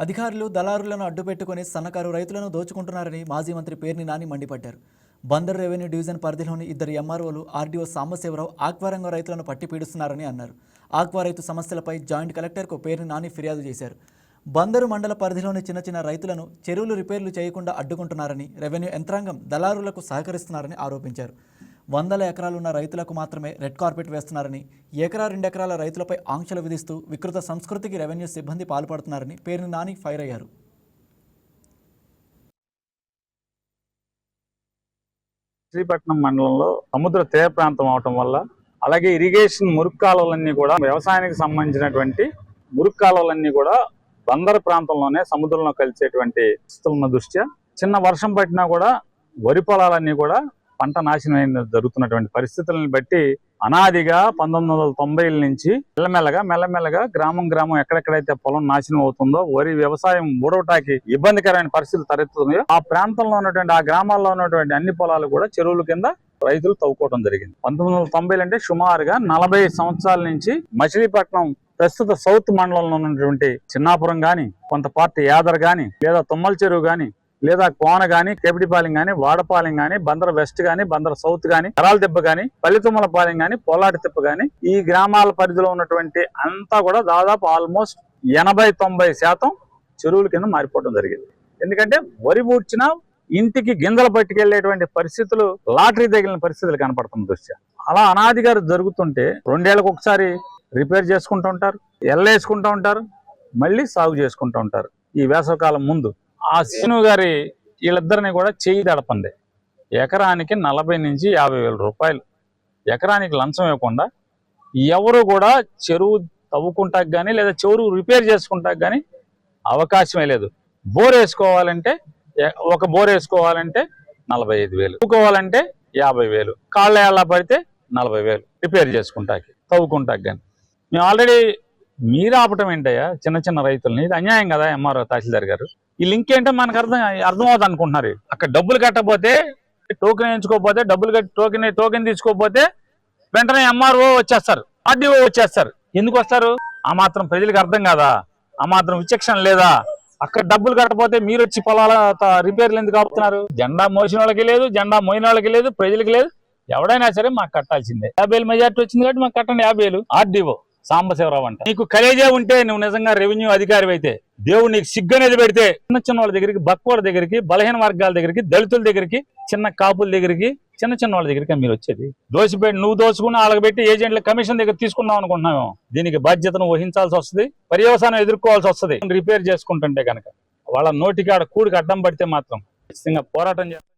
అధికారులు దళారులను అడ్డుపెట్టుకుని సన్నకారు రైతులను దోచుకుంటున్నారని మాజీ మంత్రి పేర్ని నాని మండిపడ్డారు. బందర్ రెవెన్యూ డివిజన్ పరిధిలోని ఇద్దరు ఎంఆర్ఓలు ఆర్డీఓ సాంబశివరావు ఆక్వారంగ రైతులను పట్టి పీడిస్తున్నారని అన్నారు. ఆక్వా రైతు సమస్యలపై జాయింట్ కలెక్టర్కు పేర్ని నాని ఫిర్యాదు చేశారు. బందరు మండల పరిధిలోని చిన్న రైతులను చెరువులు రిపేర్లు చేయకుండా అడ్డుకుంటున్నారని, రెవెన్యూ యంత్రాంగం దళారులకు సహకరిస్తున్నారని ఆరోపించారు. 100 ఎకరాలున్న రైతులకు మాత్రమే రెడ్ కార్పెట్ వేస్తున్నారని, ఎకరా 2 ఎకరాల రైతులపై ఆంక్షలు విధిస్తూ వికృత సంస్కృతికి రెవెన్యూ సిబ్బంది పాల్పడుతున్నారని పేర్ని నాని ఫైర్ అయ్యారు. శ్రీపట్నం మండలంలో సముద్ర తీర ప్రాంతం అవటం వల్ల, అలాగే ఇరిగేషన్ మురుగు కాలువలన్నీ కూడా వ్యవసాయానికి సంబంధించినటువంటి మురుగు కాలువలన్నీ కూడా బందర్ ప్రాంతంలోనే సముద్రంలో కలిసేటువంటి పరిస్థితుల దృష్ట్యా చిన్న వర్షం పట్టినా కూడా వరి పొలాలన్నీ కూడా పంట నాశనం జరుగుతున్నటువంటి పరిస్థితులను బట్టి అనాదిగా 1990 నుంచి మెల్లమెల్లగా గ్రామం ఎక్కడెక్కడైతే పొలం నాశనం అవుతుందో, వరి వ్యవసాయం ఊడవటానికి ఇబ్బందికరమైన పరిస్థితులు తలెత్తున్నాయో ఆ ప్రాంతంలో ఉన్నటువంటి, ఆ గ్రామాల్లో ఉన్నటువంటి అన్ని పొలాలు కూడా చెరువుల కింద రైతులు తవ్వుకోవడం జరిగింది. 1990 అంటే సుమారుగా 40 సంవత్సరాల నుంచి మచిలీపట్నం ప్రస్తుత సౌత్ మండలంలో ఉన్నటువంటి చిన్నాపురం గాని, కొంత పార్టీ యాదర్ గాని, లేదా తుమ్మల చెరువు గాని, లేదా కోన గాని, కేపిటిపాలెం గాని, వాడపాలెం గాని, బందర్ వెస్ట్ గాని, బందర్ సౌత్ గాని, కరాల దెబ్బ గాని, పల్లితుమ్మలపాలెం గాని, పొల్లాటి తిప్ప గాని, ఈ గ్రామాల పరిధిలో ఉన్నటువంటి అంతా కూడా దాదాపు ఆల్మోస్ట్ 80-90% చెరువుల కింద మారిపోవడం జరిగింది. ఎందుకంటే వరి పూడ్చినా ఇంటికి గింజలు పట్టుకెళ్లేటువంటి పరిస్థితులు, లాటరీ తగిలిన పరిస్థితులు కనపడుతున్న దృష్ట్యా అలా అనాదిగా జరుగుతుంటే 2 ఏళ్లకు ఒకసారి రిపేర్ చేసుకుంటూ ఉంటారు, ఎల్లేసుకుంటూ ఉంటారు, మళ్ళీ సాగు చేసుకుంటూ ఉంటారు. ఈ వేసవకాలం ముందు ఆ సీను గారి వీళ్ళిద్దరిని కూడా చేయి దడపండి. ఎకరానికి 40 నుంచి 50 వేల రూపాయలు ఎకరానికి లంచం ఇవ్వకుండా ఎవరు కూడా చెరువు తవ్వుకుంటాకు కానీ, లేదా చెరువు రిపేర్ చేసుకుంటాకు కానీ అవకాశమే లేదు. బోర్ వేసుకోవాలంటే, ఒక బోర్ వేసుకోవాలంటే 45,000, తవ్వుకోవాలంటే 50,000, కాళ్ళ ఏళ్ళ పడితే 40,000 రిపేర్ చేసుకుంటాకి, తవ్వుకుంటాకు కానీ. మేము ఆల్రెడీ మీరు ఆపటం ఏంటయ్యా చిన్న రైతుల్ని? ఇది అన్యాయం కదా ఎంఆర్ఓ తహసీల్దార్ గారు. ఈ లింక్ ఏంటో మనకు అర్థమవుతుంది అనుకుంటున్నారు. అక్కడ డబ్బులు కట్టకపోతే, టోకెన్ వేయించుకోకపోతే, డబ్బులు కట్టి టోకెన్ తీసుకోకపోతే వెంటనే ఎంఆర్ఓ వచ్చేస్తారు, ఆర్డీఓ వచ్చేస్తారు. ఎందుకు వస్తారు? ఆ మాత్రం ప్రజలకు అర్థం కాదా? ఆ మాత్రం విచక్షణ లేదా? అక్కడ డబ్బులు కట్టకపోతే మీరు వచ్చి పొలాల రిపేర్లు ఎందుకు ఆపుతున్నారు? జెండా మోసిన వాళ్ళకి లేదు, జెండా మోయిన వాళ్ళకి లేదు, ప్రజలకి లేదు. ఎవడైనా సరే మాకు కట్టాల్సిందే. 50,000 మెజార్టీ వచ్చింది కాబట్టి మాకు కట్టండి 50,000. ఆర్డీఓ సాంబశివరావు అంట. నీకు కలేజే ఉంటే, నువ్వు నిజంగా రెవెన్యూ అధికారి అయితే, దేవుడు నీకు సిగ్గనేది పెడితే చిన్న వాళ్ళ దగ్గరికి, బక్కువల దగ్గరికి, బలహీన వర్గాల దగ్గరికి, దళితుల దగ్గరికి, చిన్న కాపుల దగ్గరికి, చిన్న వాళ్ళ దగ్గరికి మీరు వచ్చేది. దోసిపెట్టి నువ్వు దోచుకుని వాళ్ళకి పెట్టి ఏజెంట్ల కమిషన్ దగ్గర తీసుకున్నావు అనుకుంటున్నాము. దీనికి బాధ్యతను వహించాల్సి వస్తుంది, పర్యవసానం ఎదుర్కోవాల్సి వస్తుంది. రిపేర్ చేసుకుంటుంటే కనుక వాళ్ళ నోటికాడ కూడికి అడ్డం పడితే మాత్రం ఖచ్చితంగా పోరాటం చేస్తారు.